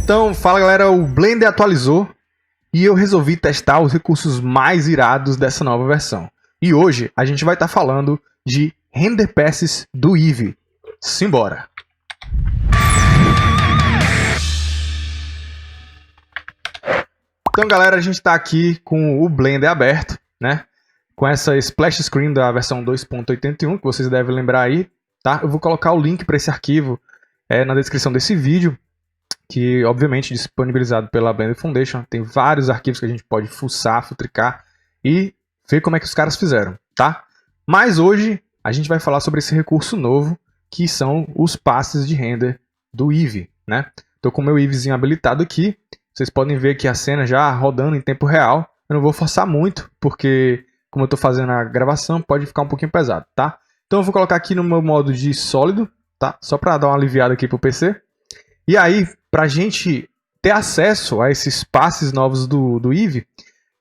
Então, fala galera, o Blender atualizou e eu resolvi testar os recursos mais irados dessa nova versão. E hoje a gente vai estar falando de Render Passes do Eevee. Simbora! Então galera, a gente está aqui com o Blender aberto, né? Com essa splash screen da versão 2.81, que vocês devem lembrar aí, tá? Eu vou colocar o link para esse arquivo na descrição desse vídeo, que obviamente disponibilizado pela Blender Foundation. Tem vários arquivos que a gente pode fuçar, futricar e ver como é que os caras fizeram, tá? Mas hoje a gente vai falar sobre esse recurso novo, que são os passes de render do Eevee, né? Estou com o meu Eeveezinho habilitado aqui. Vocês podem ver aqui a cena já rodando em tempo real. Eu não vou forçar muito, porque como eu estou fazendo a gravação, pode ficar um pouquinho pesado, tá? Então eu vou colocar aqui no meu modo de sólido, tá? Só para dar uma aliviada aqui pro PC. E aí, para a gente ter acesso a esses passes novos do Eevee,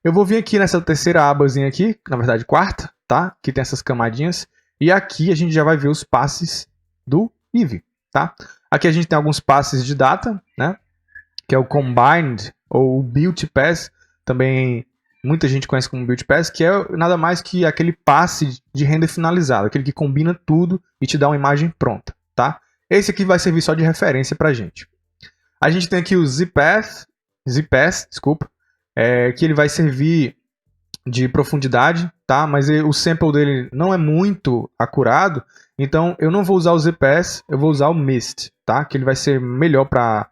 eu vou vir aqui nessa terceira abazinha aqui, na verdade quarta, tá? Que tem essas camadinhas. E aqui a gente já vai ver os passes do Eevee, tá? Aqui a gente tem alguns passes de data, né? Que é o Combined ou o Build Pass, também muita gente conhece como Build Pass, que é nada mais que aquele passe de render finalizado, aquele que combina tudo e te dá uma imagem pronta, tá? Esse aqui vai servir só de referência pra gente. A gente tem aqui o ZPass, desculpa, que ele vai servir de profundidade, tá? Mas o sample dele não é muito acurado, então eu não vou usar o ZPass, eu vou usar o Mist, tá? Que ele vai ser melhor para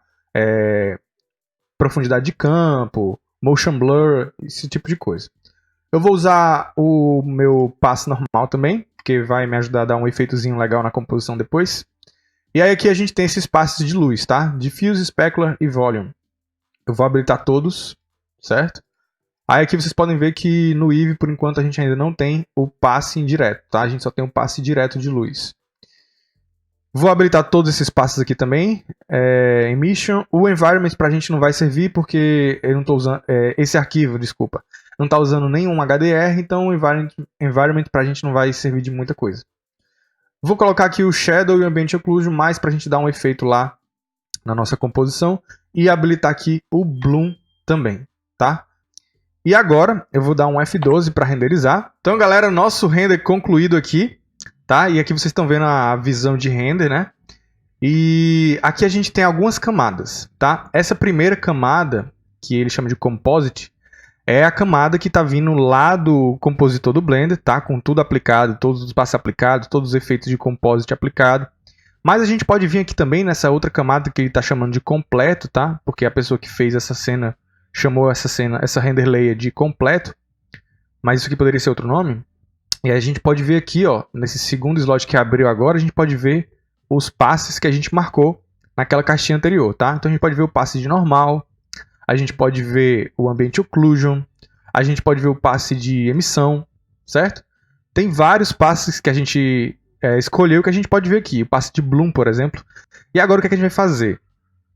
profundidade de campo, motion blur, esse tipo de coisa. Eu vou usar o meu passe normal também, porque vai me ajudar a dar um efeitozinho legal na composição depois. E aí aqui a gente tem esses passes de luz, tá? Diffuse, Specular e Volume. Eu vou habilitar todos, certo? Aí aqui vocês podem ver que no Eevee, por enquanto, a gente ainda não tem o passe indireto, tá? A gente só tem um passe direto de luz. Vou habilitar todos esses passes aqui também. Emission. O Environment pra gente não vai servir porque eu não estou usando... esse arquivo, desculpa. Não está usando nenhum HDR, então o Environment pra gente não vai servir de muita coisa. Vou colocar aqui o Shadow e o Ambient Occlusion, mais para a gente dar um efeito lá na nossa composição. E habilitar aqui o Bloom também, tá? E agora eu vou dar um F12 para renderizar. Então galera, nosso render concluído aqui, tá? E aqui vocês estão vendo a visão de render, né? E aqui a gente tem algumas camadas, tá? Essa primeira camada, que ele chama de Composite, é a camada que está vindo lá do compositor do Blender, tá? Com tudo aplicado, todos os passos aplicados, todos os efeitos de composite aplicado. Mas a gente pode vir aqui também nessa outra camada que ele está chamando de completo, tá? Porque a pessoa que fez essa cena chamou essa render layer de completo. Mas isso aqui poderia ser outro nome. E aí a gente pode ver aqui, ó, nesse segundo slot que abriu agora, a gente pode ver os passes que a gente marcou naquela caixinha anterior, tá? Então a gente pode ver o passe de normal. A gente pode ver o Ambient Occlusion, a gente pode ver o passe de emissão, certo? Tem vários passes que a gente escolheu que a gente pode ver aqui. O passe de Bloom, por exemplo. E agora o que a gente vai fazer?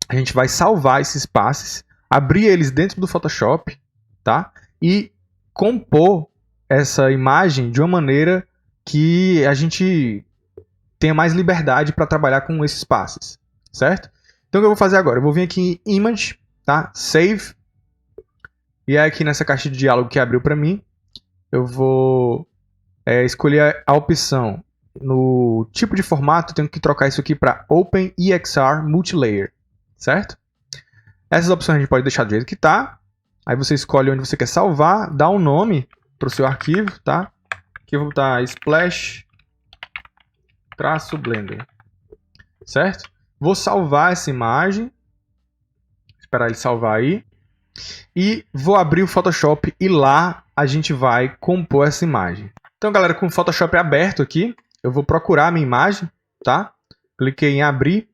A gente vai salvar esses passes, abrir eles dentro do Photoshop, tá? E compor essa imagem de uma maneira que a gente tenha mais liberdade para trabalhar com esses passes, certo? Então o que eu vou fazer agora? Eu vou vir aqui em Image, tá? Save. E aí aqui nessa caixa de diálogo que abriu para mim, eu vou escolher a opção no tipo de formato. Eu tenho que trocar isso aqui para OpenEXR Multilayer, certo? Essas opções a gente pode deixar do jeito que tá. Aí você escolhe onde você quer salvar, dá um nome para o seu arquivo, tá? Aqui eu vou botar splash-blender, certo? Vou salvar essa imagem. Esperar ele salvar aí. E vou abrir o Photoshop e lá a gente vai compor essa imagem. Então, galera, com o Photoshop aberto aqui, eu vou procurar a minha imagem, tá? Cliquei em abrir,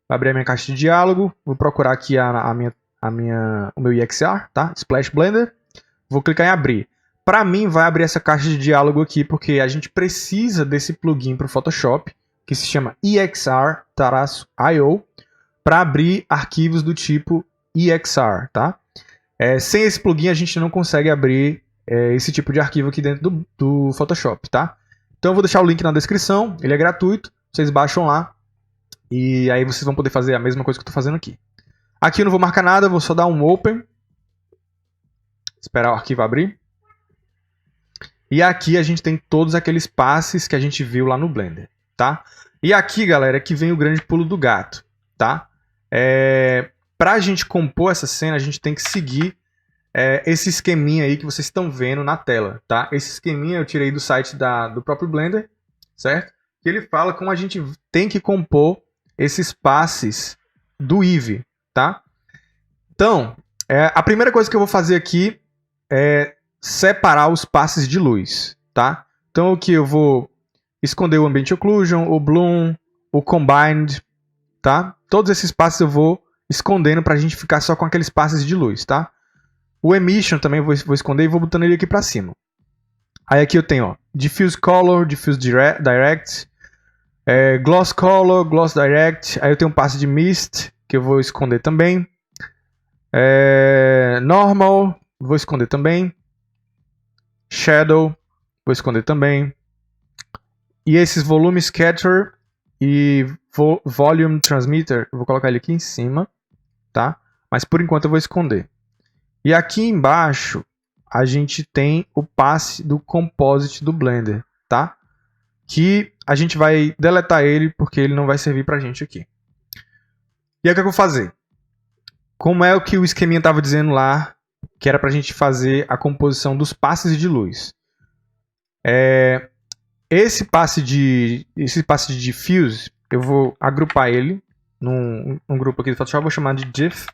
vai abrir a minha caixa de diálogo, vou procurar aqui o meu EXR, tá? Splash Blender. Vou clicar em abrir. Para mim, vai abrir essa caixa de diálogo aqui, porque a gente precisa desse plugin para o Photoshop, que se chama EXR-IO, para abrir arquivos do tipo EXR, tá? Sem esse plugin a gente não consegue abrir esse tipo de arquivo aqui dentro do Photoshop, tá? Então eu vou deixar o link na descrição, ele é gratuito, vocês baixam lá e aí vocês vão poder fazer a mesma coisa que eu estou fazendo aqui. Aqui eu não vou marcar nada, vou só dar um Open. Esperar o arquivo abrir. E aqui a gente tem todos aqueles passes que a gente viu lá no Blender, tá? E aqui, galera, é que vem o grande pulo do gato, tá? Pra gente compor essa cena, a gente tem que seguir esse esqueminha aí que vocês estão vendo na tela, tá? Esse esqueminha eu tirei do site do próprio Blender, certo? Que ele fala como a gente tem que compor esses passes do Eevee, tá? Então, a primeira coisa que eu vou fazer aqui é separar os passes de luz, tá? Então aqui eu vou esconder o Ambient Occlusion, o Bloom, o Combined, tá? Todos esses passes eu vou escondendo pra gente ficar só com aqueles passes de luz, tá? O Emission também vou esconder e vou botando ele aqui pra cima. Aí aqui eu tenho, ó, Diffuse Color, Diffuse Direct, Gloss Color, Gloss Direct. Aí eu tenho um passe de Mist, que eu vou esconder também. Normal, vou esconder também. Shadow, vou esconder também. E esses Volume Scatter e Volume Transmitter, eu vou colocar ele aqui em cima, tá? Mas por enquanto eu vou esconder. E aqui embaixo a gente tem o passe do Composite do Blender, tá? Que a gente vai deletar ele porque ele não vai servir pra gente aqui. E aí o que eu vou fazer? Como é o que o esqueminha estava dizendo lá, que era pra gente fazer a composição dos passes de luz. Esse passe de Diffuse, eu vou agrupar ele num grupo aqui do Photoshop, vou chamar de Diff.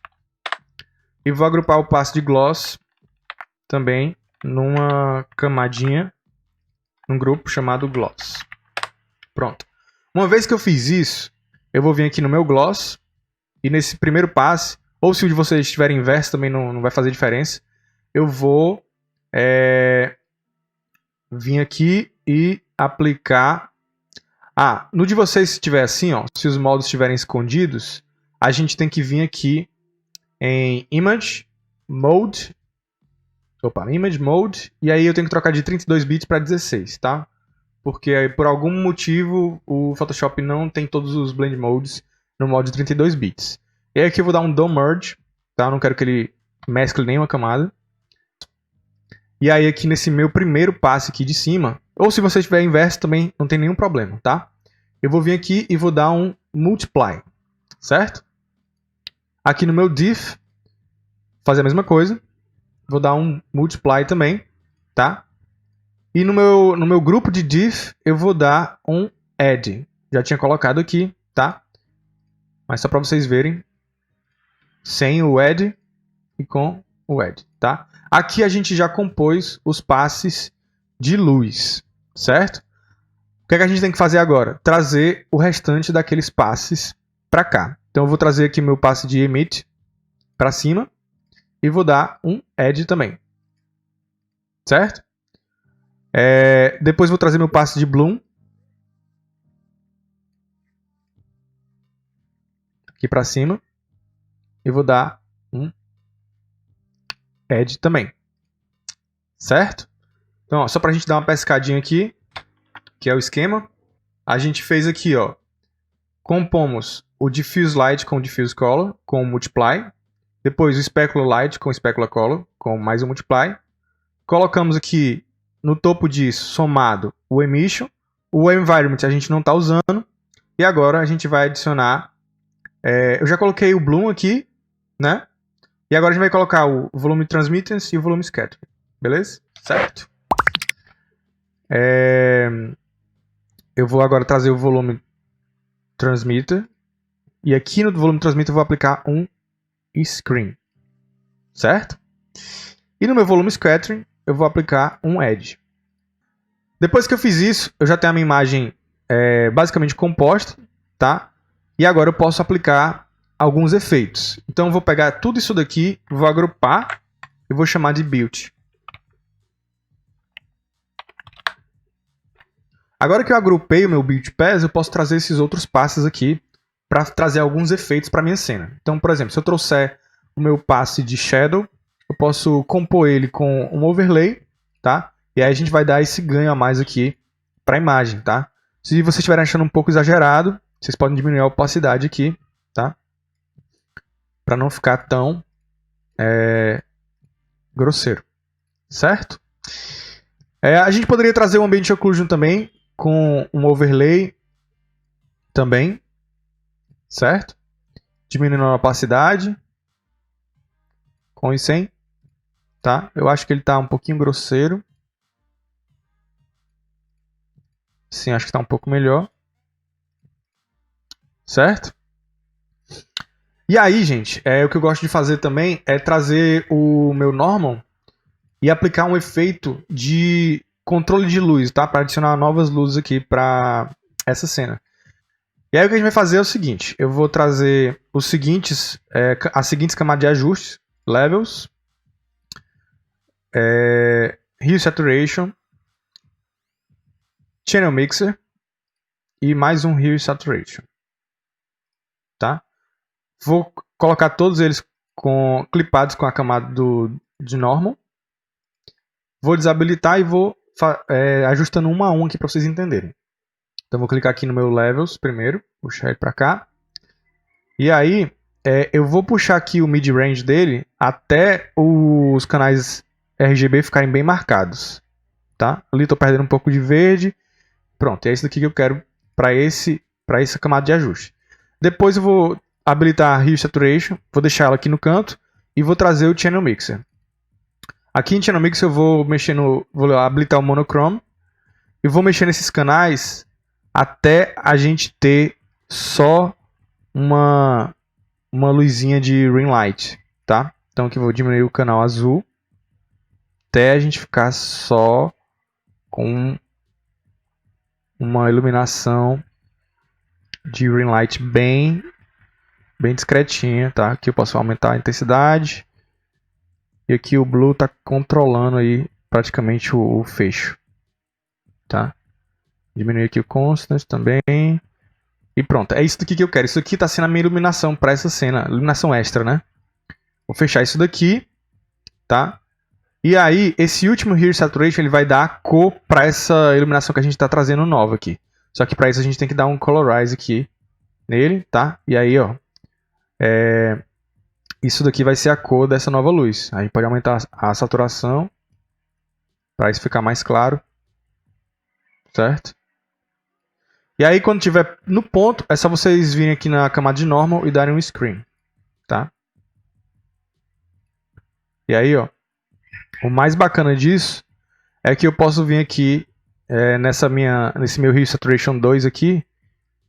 E vou agrupar o passe de Gloss também numa camadinha, num grupo chamado Gloss. Pronto. Uma vez que eu fiz isso, eu vou vir aqui no meu Gloss e nesse primeiro passe, ou se o de vocês estiver inverso também não vai fazer diferença, eu vou vir aqui e aplicar... no de vocês se estiver assim, ó, se os modos estiverem escondidos, a gente tem que vir aqui em Image Mode, e aí eu tenho que trocar de 32 bits para 16, tá? Porque aí, por algum motivo o Photoshop não tem todos os Blend Modes no modo de 32 bits. E aí aqui eu vou dar um DOM Merge, tá? Eu não quero que ele mescle nenhuma camada. E aí aqui nesse meu primeiro passe aqui de cima, ou se você estiver inverso também não tem nenhum problema, tá? Eu vou vir aqui e vou dar um Multiply, certo? Aqui no meu Diff, fazer a mesma coisa. Vou dar um Multiply também, tá? E no meu grupo de Diff, eu vou dar um Add. Já tinha colocado aqui, tá? Mas só para vocês verem. Sem o Add e com o Add, tá? Aqui a gente já compôs os passes de luz, certo? O que é que a gente tem que fazer agora? Trazer o restante daqueles passes para cá. Então eu vou trazer aqui meu passe de Emit para cima e vou dar um Add também, certo? Depois vou trazer meu passe de Bloom aqui para cima e vou dar um Add também, certo? Então, ó, só para a gente dar uma pescadinha aqui, que é o esquema, a gente fez aqui, ó, compomos o Diffuse Light com o Diffuse Color, com o Multiply, depois o Specular Light com o Specular Color, com mais um Multiply, colocamos aqui no topo disso, somado, o Emission, o Environment a gente não está usando, e agora a gente vai adicionar, eu já coloquei o Bloom aqui, né? E agora a gente vai colocar o Volume Transmittance e o Volume Scatter, beleza? Certo? Eu vou agora trazer o Volume Transmitter, e aqui no Volume Transmitter eu vou aplicar um Screen, certo? E no meu Volume Scattering eu vou aplicar um Edge. Depois que eu fiz isso, eu já tenho a minha imagem basicamente composta, tá? E agora eu posso aplicar alguns efeitos. Então eu vou pegar tudo isso daqui, vou agrupar e vou chamar de Build. Agora que eu agrupei o meu Build Pass, eu posso trazer esses outros passes aqui para trazer alguns efeitos para minha cena. Então, por exemplo, se eu trouxer o meu passe de Shadow, eu posso compor ele com um Overlay, tá? E aí a gente vai dar esse ganho a mais aqui para a imagem, tá? Se vocês estiverem achando um pouco exagerado, vocês podem diminuir a opacidade aqui, tá? para não ficar tão grosseiro, certo? A gente poderia trazer um Ambient Occlusion também, com um overlay também, certo? Diminuindo a opacidade, com e sem, tá? Eu acho que ele está um pouquinho grosseiro. Sim, acho que está um pouco melhor. Certo? E aí, gente, o que eu gosto de fazer também é trazer o meu normal e aplicar um efeito de controle de luz, tá? Para adicionar novas luzes aqui para essa cena. E aí o que a gente vai fazer é o seguinte, eu vou trazer as seguintes camadas de ajustes, levels, hue saturation, channel mixer e mais um hue saturation, tá? Vou colocar todos eles clipados com a camada de normal. Vou desabilitar e vou ajustando um a um aqui para vocês entenderem. Então vou clicar aqui no meu levels primeiro, puxar ele para cá. E aí eu vou puxar aqui o mid-range dele até os canais RGB ficarem bem marcados. Tá? Ali estou perdendo um pouco de verde. Pronto, é isso daqui que eu quero para essa camada de ajuste. Depois eu vou habilitar a Hue Saturation, vou deixar ela aqui no canto e vou trazer o Channel Mixer. Aqui em Channel Mixer eu vou habilitar o Monochrome e vou mexer nesses canais até a gente ter só uma luzinha de ring light, tá? Então aqui eu vou diminuir o canal azul até a gente ficar só com uma iluminação de ring light bem discretinha, tá? Aqui eu posso aumentar a intensidade e aqui o blue está controlando aí praticamente o fecho, tá? Diminuir aqui o constant também. E pronto, é isso daqui que eu quero. Isso aqui está sendo a minha iluminação para essa cena. Iluminação extra, né? Vou fechar isso daqui, tá? E aí, esse último Hue Saturation, ele vai dar a cor para essa iluminação que a gente está trazendo nova aqui. Só que para isso a gente tem que dar um Colorize aqui nele, tá? E aí, ó. Isso daqui vai ser a cor dessa nova luz. A gente pode aumentar a saturação para isso ficar mais claro. Certo? E aí, quando tiver no ponto, é só vocês virem aqui na camada de normal e darem um screen, tá? E aí, ó, o mais bacana disso é que eu posso vir aqui nesse meu Hue Saturation 2 aqui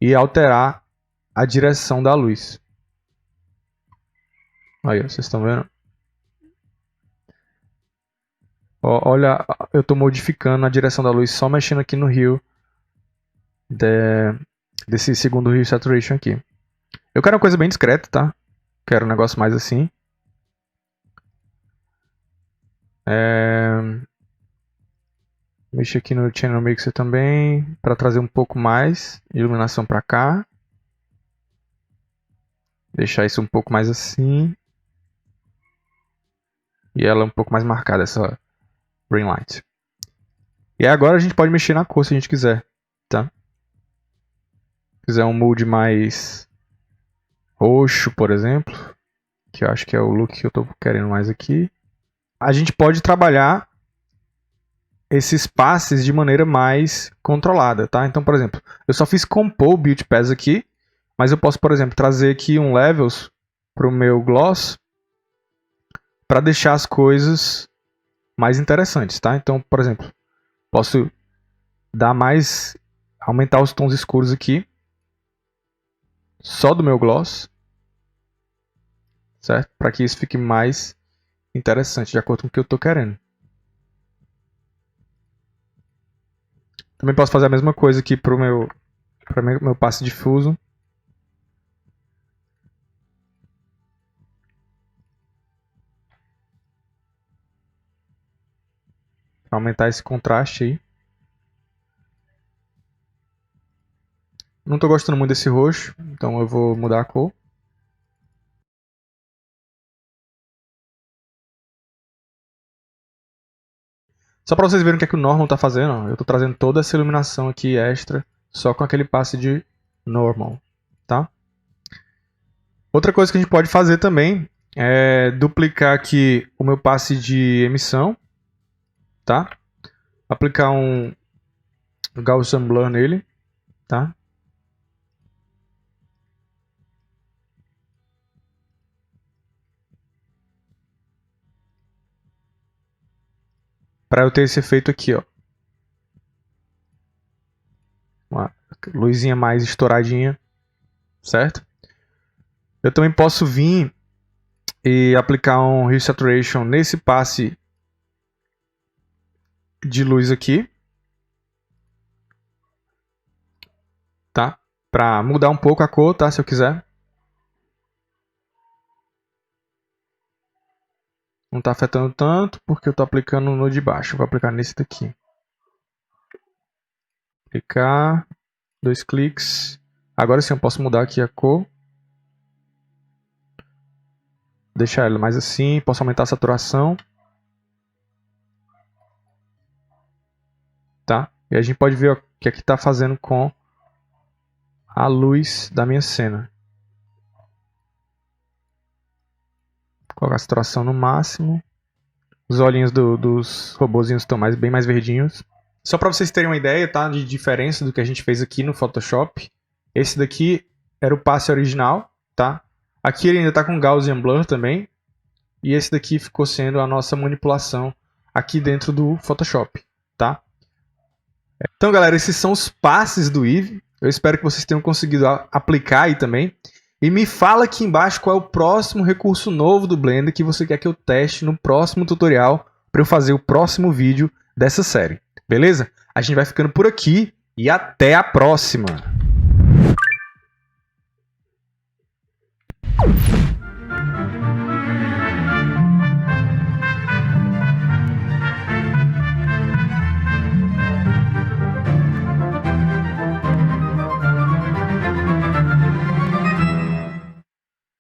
e alterar a direção da luz. Aí, ó, vocês estão vendo? Ó, olha, eu estou modificando a direção da luz só mexendo aqui no Hue desse segundo Hue Saturation aqui. Eu quero uma coisa bem discreta, tá? Quero um negócio mais assim. Mexer aqui no Channel Mixer também para trazer um pouco mais de iluminação para cá. Deixar isso um pouco mais assim. E ela um pouco mais marcada, essa ring light. E agora a gente pode mexer na cor se a gente quiser, tá? Se quiser um mood mais roxo, por exemplo, que eu acho que é o look que eu estou querendo mais aqui. A gente pode trabalhar esses passes de maneira mais controlada, tá? Então, por exemplo, eu só fiz compor o Build Pass aqui, mas eu posso, por exemplo, trazer aqui um Levels para o meu Gloss para deixar as coisas mais interessantes, tá? Então, por exemplo, posso aumentar os tons escuros aqui, só do meu Gloss, certo? Para que isso fique mais interessante, de acordo com o que eu estou querendo. Também posso fazer a mesma coisa aqui para o meu passe difuso. Para aumentar esse contraste aí. Não estou gostando muito desse roxo, então eu vou mudar a cor. Só para vocês verem o que é que o Normal está fazendo, ó, eu estou trazendo toda essa iluminação aqui extra, só com aquele passe de Normal, tá? Outra coisa que a gente pode fazer também é duplicar aqui o meu passe de emissão, tá? Aplicar um Gaussian Blur nele, tá? Para eu ter esse efeito aqui, ó. Uma luzinha mais estouradinha, certo? Eu também posso vir e aplicar um Hue Saturation nesse passe de luz aqui, tá? Para mudar um pouco a cor, tá? Se eu quiser. Não está afetando tanto porque eu estou aplicando no de baixo. Vou aplicar nesse daqui. Aplicar, 2 cliques. Agora sim eu posso mudar aqui a cor. Deixar ela mais assim. Posso aumentar a saturação. Tá? E a gente pode ver o que aqui está fazendo com a luz da minha cena. Vou colocar a saturação no máximo. Os olhinhos dos robozinhos estão bem mais verdinhos. Só para vocês terem uma ideia, tá, de diferença do que a gente fez aqui no Photoshop. Esse daqui era o passe original, tá? Aqui ele ainda está com Gaussian Blur também. E esse daqui ficou sendo a nossa manipulação aqui dentro do Photoshop, tá? Então, galera, esses são os passes do Eevee. Eu espero que vocês tenham conseguido aplicar aí também. E me fala aqui embaixo qual é o próximo recurso novo do Blender que você quer que eu teste no próximo tutorial para eu fazer o próximo vídeo dessa série. Beleza? A gente vai ficando por aqui e até a próxima!